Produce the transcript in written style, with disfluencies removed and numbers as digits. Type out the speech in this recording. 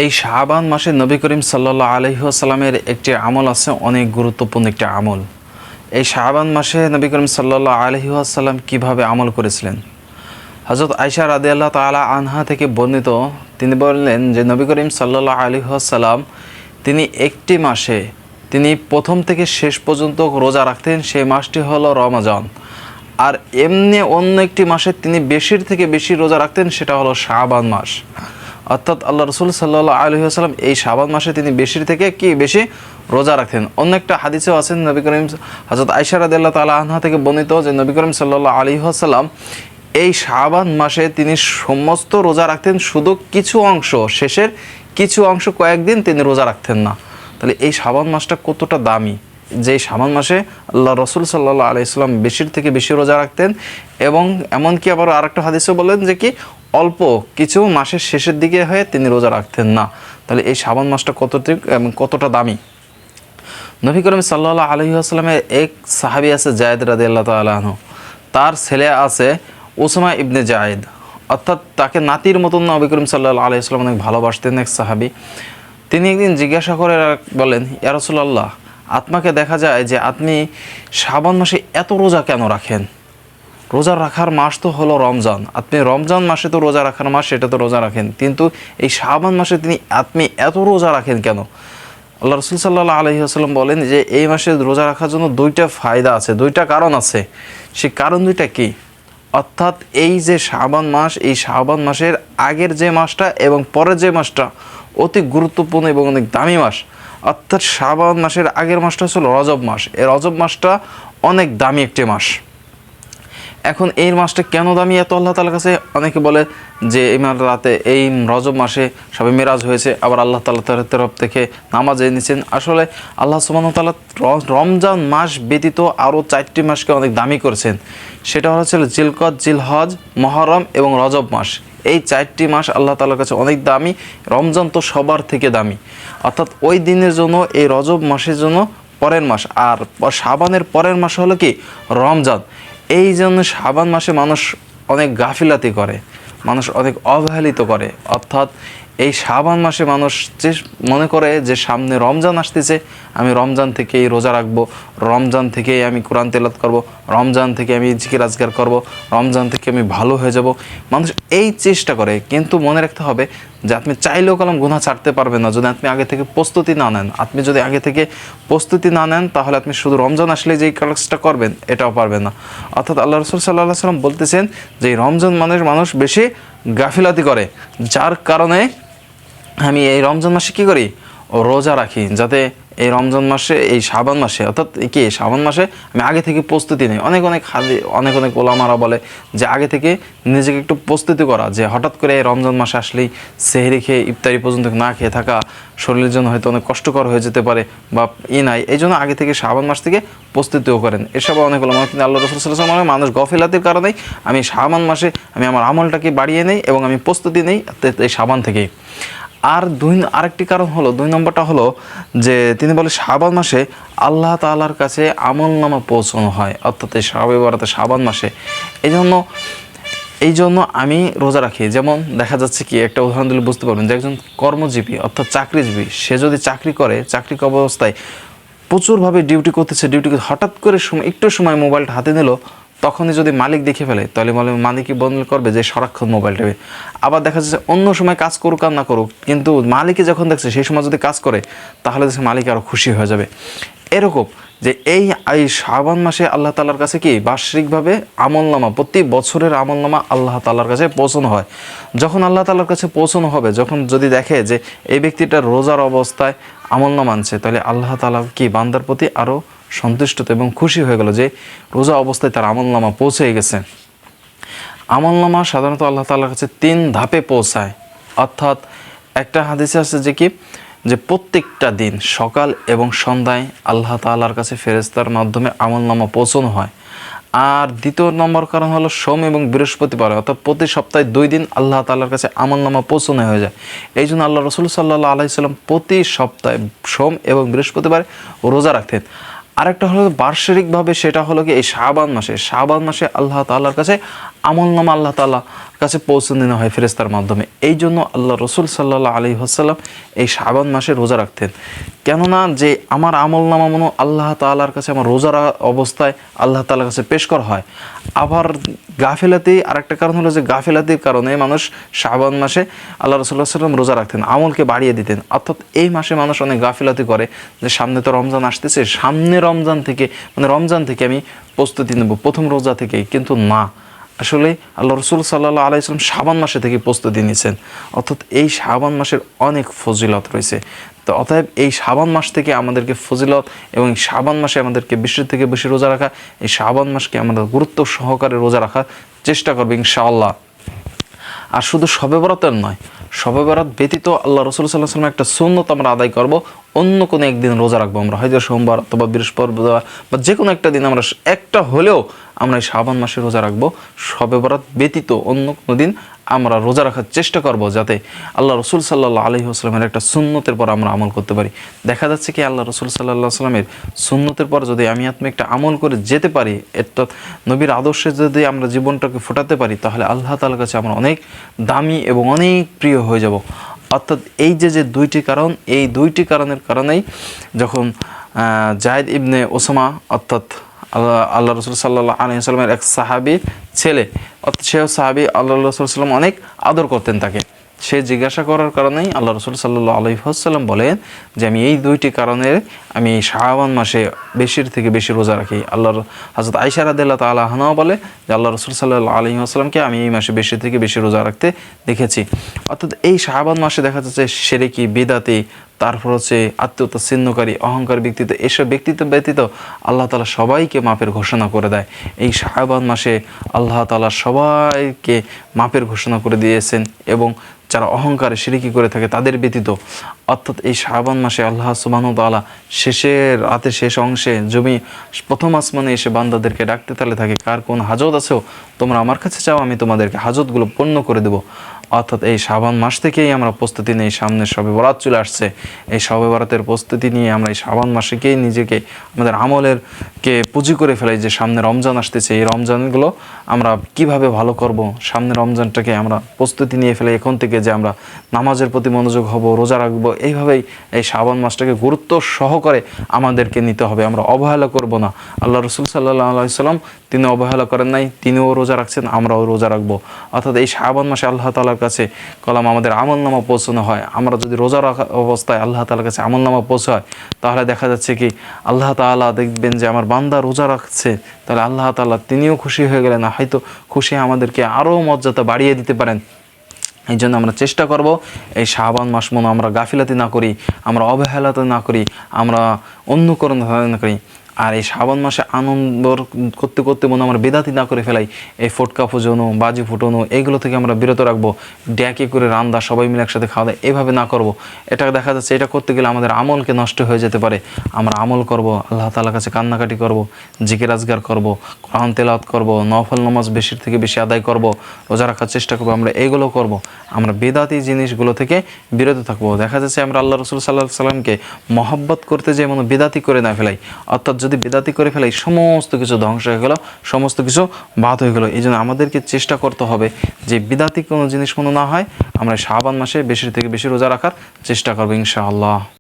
এই শাবান মাসে নবী করিম সাল্লাল্লাহু আলাইহি ওয়াসাল্লামের একটি আমল আছে, অনেক গুরুত্বপূর্ণ একটি আমল। এই শাবান মাসে নবী করিম সাল্লাল্লাহু আলাইহি ওয়াসাল্লাম কীভাবে আমল করেছিলেন? হযরত আয়েশা রাদিয়াল্লাহু তাআলা আনহা থেকে বর্ণিত, তিনি বললেন যে নবী করিম সাল্লাল্লাহু আলাইহি ওয়াসাল্লাম তিনি একটি মাসে তিনি প্রথম থেকে শেষ পর্যন্ত রোজা রাখতেন, সেই মাসটি হলো রমজান। আর এমনি অন্য একটি মাসে তিনি বেশির থেকে বেশি রোজা রাখতেন, সেটা হলো শাবান মাস। অর্থাৎ আল্লাহ রসুল সাল্লাল্লাহু আলাইহি ওয়াসাল্লাম এই শাবান মাসে তিনি বেশির থেকে বেশি রোজা রাখতেন। অন্য একটা হাদিসেও আছেন নবী করিম হযরত আয়েশা রাদিয়াল্লাহু তাআলা আনহা থেকে বর্ণিত যে নবী করিম সাল্লাল্লাহু আলাইহি ওয়াসাল্লাম এই শাবান মাসে তিনি সমস্ত রোজা রাখতেন, শুধু কিছু অংশ, শেষের কিছু অংশ কয়েকদিন তিনি রোজা রাখতেন না। তাহলে এই শাবান মাসটা কতটা দামি, যে শাবান মাসে আল্লাহ রসুল সাল্লাল্লাহু আলাইহি ওয়াসাল্লাম বেশির থেকে বেশি রোজা রাখতেন। এবং এমনকি আবার আরেকটা হাদিসে বলেন যে কি অল্প কিছু মাসের শেষের দিকে হয়ে তিনি রোজা রাখতেন না। তাহলে এই শাবান মাসটা কতটা দামি। নবী করিম সাল্লাল্লাহু আলাইহি ওয়াসাল্লামের এক সাহাবী আছে জায়েদ রাদিয়াল্লাহু তাআলা আনহু, তার ছেলে আছে উসামা ইবনে জায়েদ, অর্থাৎ তাকে নাতির মতন নবী করিম সাল্লাল্লাহু আলাইহি ওয়াসাল্লাম অনেক ভালোবাসতেন এক সাহাবী। তিনি একদিন জিজ্ঞাসা করে বলেন, ইয়া রাসূলুল্লাহ, আপনাকে দেখা যায় যে আপনি শাবান মাসে এত রোজা কেন রাখেন? রোজা রাখার মাস তো হলো রমজান, আপনি রমজান মাসে তো রোজা রাখার মাস, সেটা তো রোজা রাখেন, কিন্তু এই শাবান মাসে আপনি এত রোজা রাখেন কেন? আল্লাহ রসুল সাল্লাল্লাহু আলাইহি ওয়াসাল্লাম বলেন যে এই মাসে রোজা রাখার জন্য দুইটা ফায়দা আছে, দুইটা কারণ আছে। সেই কারণ দুইটা কি? অর্থাৎ এই যে শাবান মাস, এই শাবান মাসের আগের যে মাসটা এবং পরের যে মাসটা অতি গুরুত্বপূর্ণ এবং অনেক দামি মাস। অর্থাৎ শাবান মাসের আগের মাসটা হচ্ছে রজব মাস, এই রজব মাসটা অনেক দামি একটি মাস। এখন এই মাসটা কেন দামি এত আল্লাহ তাআলার কাছে? অনেকে বলে যে এই রাতে এই রজব মাসে সবে মেরাজ হয়েছে, আবার আল্লাহ তাআলা তার তরফ থেকে নামাজ এনেছেন। আসলে আল্লাহ সুবহানাহু ওয়া তাআলা রমজান মাস ব্যতীত আরও 4টি মাসকে অনেক দামি করেছেন। সেটা হচ্ছে জিলকদ, জিলহজ, মুহররম এবং রজব মাস। এই 4টি মাস আল্লাহ তাআলার কাছে অনেক দামি। রমজান তো সবার থেকে দামি, অর্থাৎ ওই দিনের জন্য, এই রজব মাসের জন্য পরের মাস। আর শাবানের পরের মাস হলো কি রমজান। এই জন্য শাবান মাসে মানুষ অনেক গাফিলাতি করে, মানুষ অনেক অবহেলিত করে। অর্থাৎ এই শাবান মাসে মানুষ যে মনে করে যে সামনে রমজান আসতেছে, আমি রমজান থেকেই রোজা রাখবো, রমজান থেকেই আমি কোরআন তেলাওয়াত করব, রমজান থেকে আমি জিকির আজকার করব, রমজান থেকে আমি ভালো হয়ে যাব। মানুষ এই চেষ্টা করে, কিন্তু মনে রাখতে হবে যে আপনি চাইলেও কলম গুনাহ ছাড়তে পারবেন না যদি আপনি আগে থেকে প্রস্তুতি না নেন। আপনি যদি আগে থেকে প্রস্তুতি না নেন, তাহলে আপনি শুধু রমজান আসলে যেই কাজটা করবেন এটাও পারবেন না। অর্থাৎ আল্লাহ রাসূল সাল্লাল্লাহু আলাইহি ওয়াসাল্লাম বলতেছেন যে এই রমজান মানুষ বেশি গাফিলাতি করে, যার কারণে আমি এই রমজান মাসে কী করি, রোজা রাখি, যাতে এই রমজান মাসে, এই শাবান মাসে, অর্থাৎ কি শাবান মাসে আমি আগে থেকে প্রস্তুতি নিই। অনেক ওলামারা বলে যে আগে থেকে নিজেকে একটু প্রস্তুতি করা, যে হঠাৎ করে এই রমজান মাসে আসলেই সেহরি খেয়ে ইফতারি পর্যন্ত না খেয়ে থাকা শরীরের জন্য হয়তো অনেক কষ্টকর হয়ে যেতে পারে বা নাই, এই জন্য আগে থেকে শাবান মাস থেকে প্রস্তুতিও করেন। এসব অনেক ওলামা। কিন্তু আল্লাহ রাসূল সাল্লাল্লাহু আলাইহি ওয়াসাল্লাম মানুষ গফিলাতির কারণেই আমি শাবান মাসে আমি আমার আমলটাকে বাড়িয়ে নেই এবং আমি প্রস্তুতি নেই এই শাবান থেকেই। আর আরেকটি কারণ হলো, 2 নম্বরটা হলো যে তিনি বলে শাবান মাসে আল্লাহ তাআলার কাছে আমলনামা পৌঁছানো হয়, অর্থাৎ এই শাবান মাসে। এই জন্য আমি রোজা রাখি। যেমন দেখা যাচ্ছে কি, একটা উদাহরণ দিলে বুঝতে পারবেন যে একজন কর্মজীবী অর্থাৎ চাকরিজীবী, সে যদি চাকরি অবস্থায় প্রচুরভাবে ডিউটি করতেছে, হঠাৎ করে একটু সময় মোবাইলটা হাতে নিল, তখনই যদি মালিক দেখে ফেলে, তাহলে মালিকই বদল করবে যে সারাক্ষণ মোবাইল টেপে। আবার দেখা যাচ্ছে অন্য সময় কাজ করুক আর না করুক, কিন্তু মালিকই যখন দেখছে সেই সময় যদি কাজ করে, তাহলে দেখছে মালিক আরও খুশি হয়ে যাবে। এরকম যে এই শাবান মাসে আল্লাহ তাআলার কাছে কি বার্ষিকভাবে আমলনামা, প্রতি বছরের আমলনামা আল্লাহ তাআলার কাছে পৌঁছানো হয়। যখন আল্লাহ তাআলার কাছে পৌঁছানো হবে, যখন যদি দেখে যে এই ব্যক্তিটা রোজার অবস্থায় আমলনামা আনছে, তাহলে আল্লাহ তাআলা কি বান্দার প্রতি আরও সন্তুষ্ট এবং খুশি হয়ে গেল যে রোজা অবস্থায় তার আমলনামা পৌঁছে গেছে। আমলনামা সাধারণত আল্লাহ তাআলার কাছে 3 ধাপে পৌঁছায়। অর্থাৎ একটা হাদিসে আছে যে প্রত্যেকটা দিন সকাল এবং সন্ধ্যায় আল্লাহ তাআলার কাছে ফেরেশতার মাধ্যমে আমলনামা পৌঁছানো হয়। আর দ্বিতীয় নম্বর কারণ হলো সোম এবং বৃহস্পতিবার, অর্থাৎ প্রতি সপ্তাহে 2 দিন আল্লাহ তাআলার কাছে আমলনামা পৌঁছানো হয়ে যায়। এই জন্য আল্লাহ রাসূল সাল্লাল্লাহু আলাইহি ওয়াসাল্লাম প্রতি সপ্তাহে সোম এবং বৃহস্পতিবার রোজা রাখতেন। আরেকটা হলো বার্ষিকভাবে, সেটা হলো কি এই শাবান মাসে আল্লাহ তাআলার কাছে আমলনামা আল্লাহ তাআলার কাছে পৌঁছে দিতে হয় ফেরেশতার মাধ্যমে। এই জন্য আল্লাহ রসুল সাল্লাল্লাহু আলাইহি ওয়াসাল্লাম এই শাবান মাসে রোজা রাখতেন। কেননা যে আমার আমলনামা মনে আল্লাহ তাআলার কাছে আমার রোজা অবস্থায় আল্লাহ তাআলার কাছে পেশ করা হয়। আবার গাফিলাতি, আরেকটা কারণ হলো যে গাফিলাতির কারণে মানুষ শাবান মাসে আল্লাহ রসুল্লাহ সাল্লাম রোজা রাখতেন, আমলকে বাড়িয়ে দিতেন। অর্থাৎ এই মাসে মানুষ অনেক গাফিলাতি করে যে সামনে তো রমজান আসতেছে, সামনে রমজান থেকে আমি প্রস্তুতি নেব প্রথম রোজা থেকেই, কিন্তু না, আসলে আল্লাহ রসুল সাল্লাল্লাহু আলাইহি ওয়াসাল্লাম শাবান মাসে থেকে প্রস্তুতি নিয়েছেন। অর্থাৎ এই শাবান মাসের অনেক ফজিলত রয়েছে। তো অতএব এই শাবান মাস থেকে আমাদেরকে ফজিলত এবং শাবান মাসে আমাদেরকে বেশি থেকে বেশি রোজা রাখা, এই শাবান মাসকে আমরা গুরুত্ব সহকারে রোজা রাখার চেষ্টা করবো ইনশাআল্লাহ। আর শুধু শবে বরাতের নয়, শবে বরাত ব্যতীত আল্লাহ রসুল সাল্লাল্লাহু আলাইহি ওয়াসাল্লামের একটা সুন্নত আমরা আদায় করব, অন্য কোনো একদিন রোজা রাখবো আমরা, হয়তো সোমবার অথবা বৃহস্পতিবার বা যে কোনো একটা দিন আমরা একটা হলেও আমরা এই শাবান মাসে রোজা রাখবো। শবে বরাত ব্যতীত অন্য কোনো দিন আমরা রোজা রাখার চেষ্টা করব, যাতে আল্লাহ রসুল সাল্লাল্লাহু আলাইহি ওয়াসাল্লামের একটা সুন্নতের পর আমরা আমল করতে পারি। দেখা যাচ্ছে কি আল্লাহ রসুল সাল্লাল্লাহু আলাইহি ওয়াসাল্লামের সুন্নতের পর যদি আপনি একটা আমল করে যেতে পারি, অর্থাৎ নবীর আদর্শে যদি আমরা জীবনটাকে ফোটাতে পারি, তাহলে আল্লাহ তাআলার কাছে আমরা অনেক দামি এবং অনেক প্রিয় হয়ে যাব। অর্থাৎ এই যে দুইটি কারণ, এই দুইটি কারণের কারণেই যখন জায়েদ ইবনে ওসামা অর্থাৎ আল্লাহ রসুল সাল্লাল্লাহু আলাইহি ওয়াসাল্লামের এক সাহাবীর ছেলে, অর্থাৎ সেও সাহাবী, আল্লাহ রসুল সাল্লাম অনেক আদর করতেন তাকে, সে জিজ্ঞাসা করার কারণেই আল্লাহ রসুল সাল্লাল্লাহু আলাইহি ওয়াসাল্লাম বলেন যে আমি এই দুইটি কারণে আমি শাবান মাসে বেশির থেকে বেশি রোজা রাখি। আল্লাহর হযরত আয়েশা রাদিয়াল্লাহু তাআলা আনহা বলে যে আল্লাহ রসুল সাল্লাল্লাহু আলাইহি ওয়াসাল্লামকে আমি এই মাসে বেশি থেকে বেশি রোজা রাখতে দেখেছি। অর্থাৎ এই শাবান মাসে দেখা যাচ্ছে শিরকি, বিদআতি, তারপর হচ্ছে আত্মীয়তা ছিন্নকারী, অহংকার ব্যক্তিত্ব, এসব ব্যক্তিত্ব ব্যতীত আল্লাহ তাআলা সবাইকে মাপের ঘোষণা করে দেয়। এই শাবান মাসে আল্লাহ তাআলা সবাইকে মাপের ঘোষণা করে দিয়েছেন, এবং যারা অহংকারে শিরকি করে থাকে তাদের ব্যতীত। অর্থাৎ এই শাবান মাসে আল্লাহ সুবহানাহু ওয়া তাআলা শেষের রাতে শেষ অংশে জমি প্রথম আসমানে এসে বান্দাদেরকে ডাকতে থাকে, কার কোন হাজত আছো তোমরা আমার কাছে চাও, আমি তোমাদেরকে হাজতগুলো পূর্ণ করে দেবো। অর্থাৎ এই শাবান মাস থেকেই আমরা প্রস্তুতি নিই, সামনে শবে বরাত চলে আসছে, এই শবে বরাতের প্রস্তুতি নিয়ে আমরা এই শাবান মাসেকেই নিজেকে আমাদের আমলেরকে পুঁজি করে ফেলাই যে সামনে রমজান আসতেছে, এই রমজানগুলো আমরা কিভাবে ভালো করব, সামনে রমজানটাকে আমরা প্রস্তুতি নিয়ে ফেলাই এখন থেকে, যে আমরা নামাজের প্রতি মনোযোগ হব, রোজা রাখবো। এইভাবেই এই শাবান মাসটাকে গুরুত্ব সহকারে আমাদেরকে নিতে হবে, আমরা অবহেলা করব না। আল্লাহ রসুল সাল্লাল্লাহু আলাইহি ওয়াসাল্লাম তিনি অবহেলা করেন নাই, তিনিও রোজা রাখছেন, আমরাও রোজা রাখবো। অর্থাৎ এই শাবান মাসে আল্লাহ তাআলার কাছে কলাম আমাদের আমলনামা পৌঁছানো হয়। আমরা যদি রোজা রাখা অবস্থায় আল্লাহ তাআলার কাছে আমলনামা পৌঁছায়, তাহলে দেখা যাচ্ছে কি আল্লাহ তাআলা দেখবেন যে আমার বান্দা রোজা রাখছে, তাহলে আল্লাহ তাআলা তিনিও খুশি হয়ে গেলেন, হয়তো খুশি আমাদেরকে আরও মর্যাদা বাড়িয়ে দিতে পারেন। এই জন্য আমরা চেষ্টা করব এই শাবান মাস মনে আমরা গাফিলাতি না করি, আমরা অবহেলাতে না করি, আমরা অন্যকরণ না করি। আর এই শাবান মাসে আনন্দ করতে করতে মনে আমরা বেদাতি না করে ফেলাই, এই ফটকা ফুটানো, বাজি ফুটানো, এইগুলো থেকে আমরা বিরত রাখবো। ড্যাকে করে রান্দা, সবাই মিলে একসাথে খাওয়া দাওয়া, এভাবে না করব। এটা দেখা যাচ্ছে এটা করতে গেলে আমাদের আমলকে নষ্ট হয়ে যেতে পারে। আমরা আমল করব, আল্লাহ তাআলার কাছে কান্নাকাটি করব, জিকির আজগার করব, কোরআন তেলাওয়াত করব, নফল নামাজ বেশির থেকে বেশি আদায় করব, রোজা রাখার চেষ্টা করব, আমরা এইগুলো করব। আমরা বেদাতি জিনিসগুলো থেকে বিরত থাকবো। দেখা যাচ্ছে আমরা আল্লাহ রসুল সাল্লাল্লাহু আলাইহি ওয়াসাল্লামকে মহব্বত করতে যে মনে বেদাতি করে না ফেলাই, অর্থাৎ যদি বেদাতি করে ফেলাই সমস্ত কিছু ধ্বংস হয়ে গেল, সমস্ত কিছু বাদ হয়ে গেল। এই জন্য আমাদেরকে চেষ্টা করতে হবে যে বেদাতি কোনো জিনিস কোনো না হয়, আমরা শাবান মাসে বেশি থেকে বেশি রোজা রাখার চেষ্টা করবো ইনশাআল্লাহ।